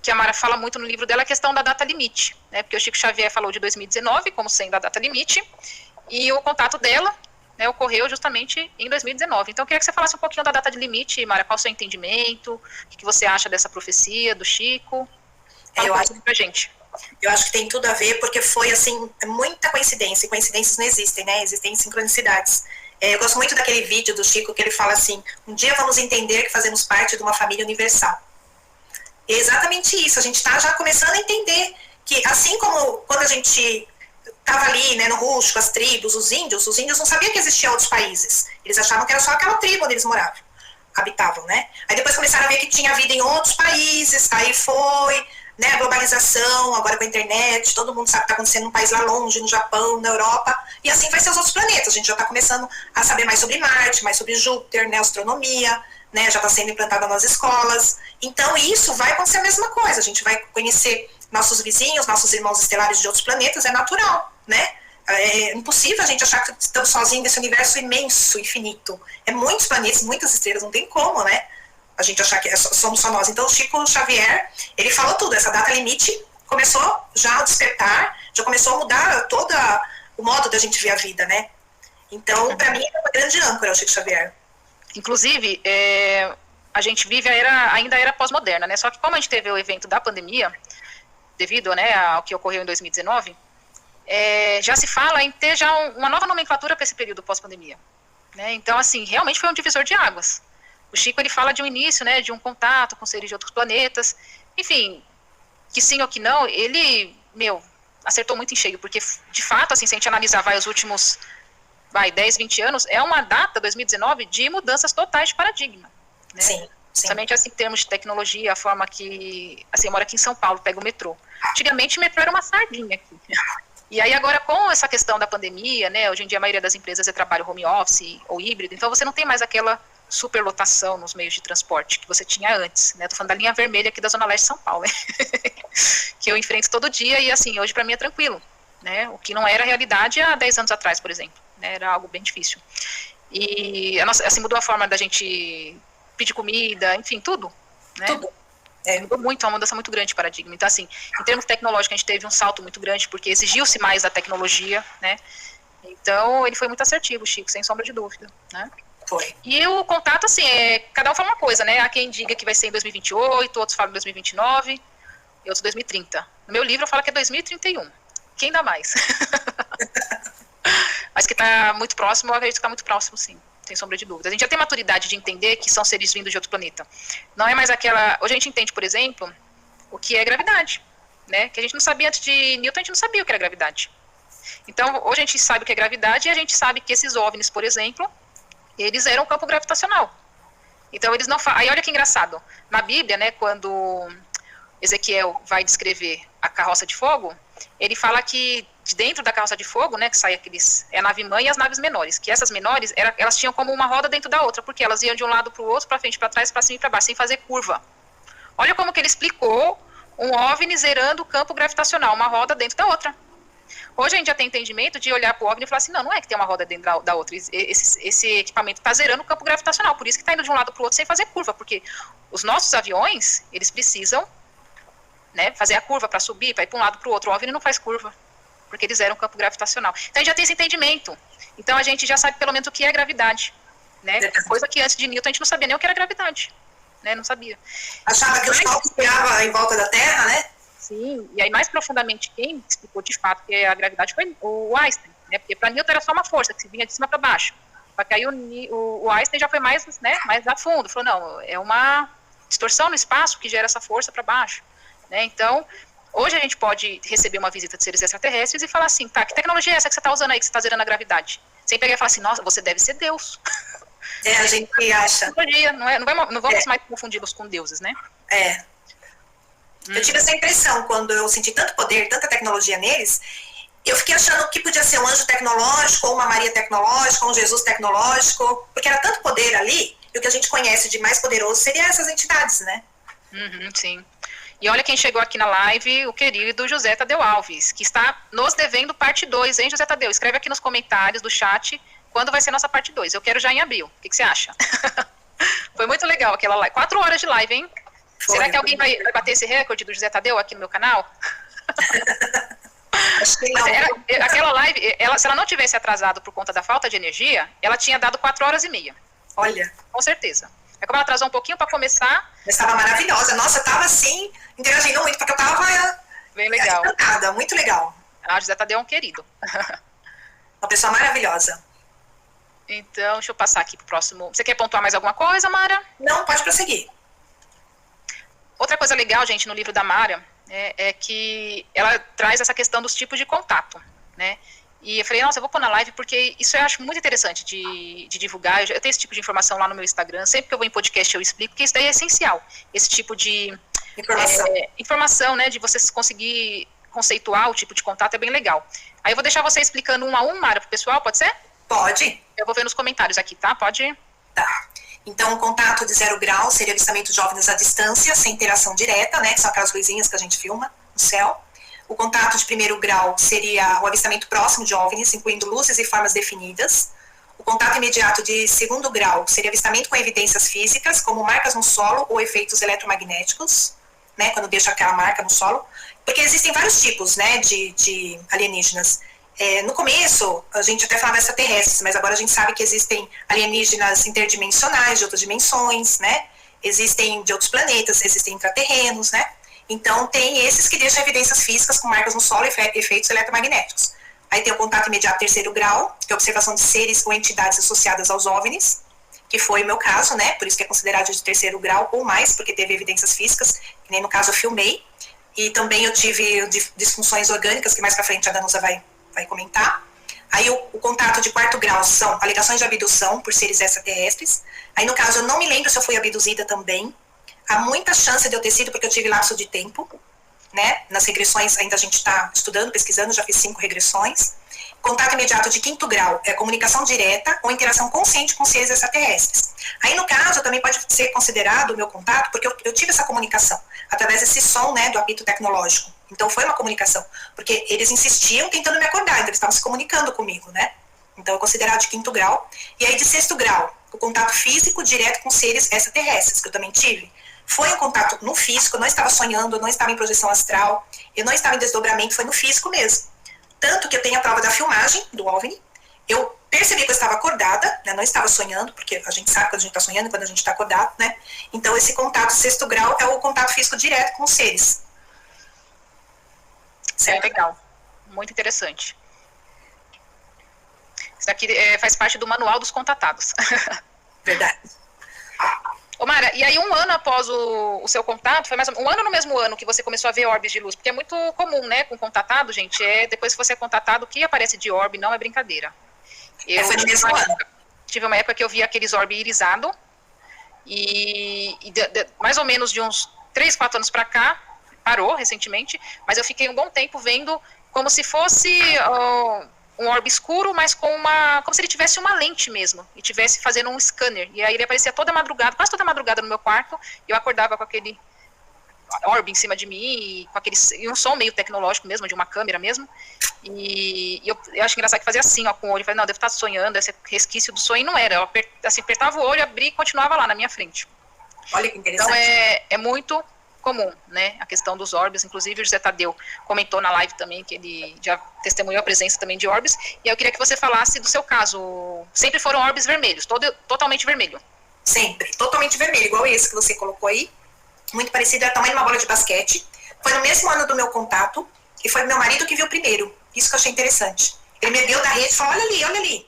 que a Mara fala muito no livro dela, a questão da data limite, né? Porque o Chico Xavier falou de 2019 como sendo a data limite, e o contato dela, né, ocorreu justamente em 2019. Então, eu queria que você falasse um pouquinho da data de limite, Mara, qual o seu entendimento, o que você acha dessa profecia do Chico? Fala um pouquinho pra gente. Eu acho que tem tudo a ver, porque foi, assim, muita coincidência, e coincidências não existem, né, existem sincronicidades. Eu gosto muito daquele vídeo do Chico que ele fala assim, um dia vamos entender que fazemos parte de uma família universal. É exatamente isso, a gente está já começando a entender que, assim como quando a gente estava ali, né, no rústico, as tribos, os índios não sabiam que existiam outros países, eles achavam que era só aquela tribo onde eles moravam, habitavam, né? Aí depois começaram a ver que tinha vida em outros países, aí foi, né, a globalização, agora com a internet, todo mundo sabe o que está acontecendo num país lá longe, no Japão, na Europa, e assim vai ser os outros planetas. A gente já está começando a saber mais sobre Marte, mais sobre Júpiter, né, astronomia, né, já está sendo implantada nas escolas. Então isso vai acontecer a mesma coisa, a gente vai conhecer nossos vizinhos, nossos irmãos estelares de outros planetas, é natural, né? É impossível a gente achar que estamos sozinhos nesse universo imenso, infinito. É muitos planetas, muitas estrelas, não tem como, né? A gente achar que somos só nós. Então, o Chico Xavier, ele falou tudo. Essa data limite começou já a despertar, já começou a mudar todo o modo da gente ver a vida, né? Então, para mim, é uma grande âncora o Chico Xavier. Inclusive, a gente vive ainda a era pós-moderna, né? Só que como a gente teve o evento da pandemia, devido, né, ao que ocorreu em 2019, já se fala em ter já uma nova nomenclatura para esse período pós-pandemia, né? Então, assim, realmente foi um divisor de águas. O Chico, ele fala de um início, né, de um contato com seres de outros planetas, enfim, que sim ou que não, ele, acertou muito em cheio, porque, de fato, assim, se a gente analisar, os últimos, 10, 20 anos, é uma data, 2019, de mudanças totais de paradigma, né? Sim. Somente, assim, em termos de tecnologia, a forma que, assim, eu moro aqui em São Paulo, pego o metrô. Antigamente, o metrô era uma sardinha aqui. E aí, agora, com essa questão da pandemia, né, hoje em dia a maioria das empresas é trabalho home office ou híbrido, então você não tem mais aquela superlotação nos meios de transporte que você tinha antes, né? Tô falando da linha vermelha aqui da Zona Leste de São Paulo, né? Que eu enfrento todo dia e, assim, hoje para mim é tranquilo, né? O que não era realidade há 10 anos atrás, por exemplo, né? Era algo bem difícil. E, assim, mudou a forma da gente pedir comida, enfim, tudo, né? Tudo. Mudou muito, uma mudança muito grande de paradigma. Então, assim, em termos tecnológicos, a gente teve um salto muito grande, porque exigiu-se mais da tecnologia, né? Então, ele foi muito assertivo, Chico, sem sombra de dúvida, né? Foi. E o contato, assim, cada um fala uma coisa, né? Há quem diga que vai ser em 2028, outros falam 2029, e outros 2030. No meu livro eu falo que é 2031. Quem dá mais? Mas que está muito próximo, eu acredito que está muito próximo, sim. Sem sombra de dúvida. A gente já tem maturidade de entender que são seres vindos de outro planeta. Não é mais aquela... Hoje a gente entende, por exemplo, o que é gravidade, né? Que a gente não sabia antes de Newton, a gente não sabia o que era gravidade. Então, hoje a gente sabe o que é gravidade e a gente sabe que esses OVNIs, por exemplo, eles eram campo gravitacional. Então, eles não... Aí, olha que engraçado. Na Bíblia, né, quando Ezequiel vai descrever a carroça de fogo, ele fala que de dentro da carroça de fogo, né, que sai aqueles... É a nave-mãe e as naves menores. Que essas menores, elas tinham como uma roda dentro da outra, porque elas iam de um lado para o outro, para frente, para trás, para cima e para baixo, sem fazer curva. Olha como que ele explicou um OVNI zerando o campo gravitacional, uma roda dentro da outra. Hoje a gente já tem entendimento de olhar para o OVNI e falar assim, não é que tem uma roda dentro da outra, esse equipamento está zerando o campo gravitacional, por isso que está indo de um lado para o outro sem fazer curva, porque os nossos aviões, eles precisam, né, fazer a curva para subir, para ir para um lado para o outro, o OVNI não faz curva, porque eles zeram o campo gravitacional. Então a gente já tem esse entendimento, então a gente já sabe pelo menos o que é gravidade, né, coisa que antes de Newton a gente não sabia nem o que era gravidade, né, não sabia. Achava que o Sol girava em volta da Terra, né? Sim, e aí mais profundamente quem explicou de fato que a gravidade foi o Einstein, né? Porque para Newton era só uma força que se vinha de cima para baixo. Só que aí o Einstein já foi mais, né, mais a fundo, falou, não, é uma distorção no espaço que gera essa força para baixo, né? Então, hoje a gente pode receber uma visita de seres extraterrestres e falar assim, tá, que tecnologia é essa que você está usando aí, que você está zerando a gravidade? Sem pegar e falar assim, nossa, você deve ser Deus. A gente acha. Não vamos mais confundi-los com deuses, né? Eu tive essa impressão quando eu senti tanto poder, tanta tecnologia neles, eu fiquei achando que podia ser um anjo tecnológico, ou uma Maria tecnológica, ou um Jesus tecnológico, porque era tanto poder ali, e o que a gente conhece de mais poderoso seria essas entidades, né? Sim. E olha quem chegou aqui na live, o querido José Tadeu Alves, que está nos devendo parte 2, hein, José Tadeu? Escreve aqui nos comentários do chat quando vai ser nossa parte 2. Eu quero já em abril. O que você acha? Foi muito legal aquela live. 4 horas de live, hein? Será que alguém vai bater esse recorde do José Tadeu aqui no meu canal? Acho que não. Aquela live, se ela não tivesse atrasado por conta da falta de energia, ela tinha dado 4h30. Olha. Com certeza. É como ela atrasou um pouquinho para começar. Mas estava maravilhosa. Nossa, eu estava assim, interagindo muito, porque eu estava bem legal. Encantada, muito legal. A José Tadeu é um querido. Uma pessoa maravilhosa. Então, deixa eu passar aqui pro próximo. Você quer pontuar mais alguma coisa, Mara? Não, pode prosseguir. Outra coisa legal, gente, no livro da Mara, é que ela traz essa questão dos tipos de contato, né? E eu falei, nossa, eu vou pôr na live porque isso eu acho muito interessante de divulgar. Eu tenho esse tipo de informação lá no meu Instagram. Sempre que eu vou em podcast eu explico, porque isso daí é essencial. Esse tipo de informação, né? De você conseguir conceituar o tipo de contato é bem legal. Aí eu vou deixar você explicando um a um, Mara, pro pessoal, pode ser? Pode. Eu vou ver nos comentários aqui, tá? Pode ir. Tá. Então, o contato de 0 grau seria avistamento de OVNIs à distância, sem interação direta, né? Que são aquelas luzinhas que a gente filma no céu. O contato de 1º grau seria o avistamento próximo de OVNIs, incluindo luzes e formas definidas. O contato imediato de 2º grau seria avistamento com evidências físicas, como marcas no solo ou efeitos eletromagnéticos, né? Quando deixa aquela marca no solo. Porque existem vários tipos, né? De alienígenas. No começo, a gente até falava extraterrestres, mas agora a gente sabe que existem alienígenas interdimensionais, de outras dimensões, né? Existem de outros planetas, existem intraterrenos, né? Então, tem esses que deixam evidências físicas com marcas no solo e efeitos eletromagnéticos. Aí tem o contato imediato 3º grau, que é a observação de seres ou entidades associadas aos OVNIs, que foi o meu caso, né? Por isso que é considerado de 3º grau ou mais, porque teve evidências físicas, que nem no caso eu filmei. E também eu tive disfunções orgânicas, que mais pra frente a Danusa vai comentar. Aí o contato de 4º grau são alegações de abdução por seres extraterrestres. Aí no caso eu não me lembro se eu fui abduzida também. Há muita chance de eu ter sido porque eu tive lapso de tempo, né? Nas regressões ainda a gente está estudando, pesquisando, já fiz 5 regressões. Contato imediato de 5º grau é comunicação direta ou interação consciente com seres extraterrestres. Aí no caso também pode ser considerado o meu contato porque eu tive essa comunicação através desse som, né, do apito tecnológico. Então foi uma comunicação, porque eles insistiam tentando me acordar, então eles estavam se comunicando comigo, né? Então é considerado de 5º grau. E aí de 6º grau, o contato físico direto com seres extraterrestres, que eu também tive. Foi um contato no físico, eu não estava sonhando, eu não estava em projeção astral, eu não estava em desdobramento, foi no físico mesmo. Tanto que eu tenho a prova da filmagem do OVNI, eu percebi que eu estava acordada, né, não estava sonhando, porque a gente sabe quando a gente está sonhando e quando a gente está acordado, né? Então esse contato 6º grau é o contato físico direto com os seres. Certo? É legal, muito interessante. Isso aqui faz parte do manual dos contatados. Verdade. Ô Mara, e aí 1 ano após o seu contato, foi mais 1 ano no mesmo ano que você começou a ver orbes de luz? Porque é muito comum, né, com contatado, gente, depois que você é contatado, o que aparece de orbe não é brincadeira. Eu foi no mesmo ano. Tive uma época que eu via aqueles orbes irisados, mais ou menos de uns 3, 4 anos pra cá, parou recentemente, mas eu fiquei um bom tempo vendo como se fosse um orbe escuro, mas como se ele tivesse uma lente mesmo, e tivesse fazendo um scanner, e aí ele aparecia toda madrugada, quase toda madrugada no meu quarto, e eu acordava com aquele orbe em cima de mim, e um som meio tecnológico mesmo, de uma câmera mesmo, e eu acho engraçado que fazia assim, ó, com o olho, eu falei, não, eu devo estar sonhando, esse resquício do sonho, e não era, eu apertava o olho, abria e continuava lá na minha frente. Olha que interessante. Então é muito comum, né, a questão dos orbes, inclusive o José Tadeu comentou na live também, que ele já testemunhou a presença também de orbes, e eu queria que você falasse do seu caso. Sempre foram orbes vermelhos, totalmente vermelho? Sempre, totalmente vermelho, igual esse que você colocou aí, muito parecido, era o tamanho de uma bola de basquete. Foi no mesmo ano do meu contato, e foi meu marido que viu primeiro, isso que eu achei interessante. Ele me viu da rede e falou, olha ali,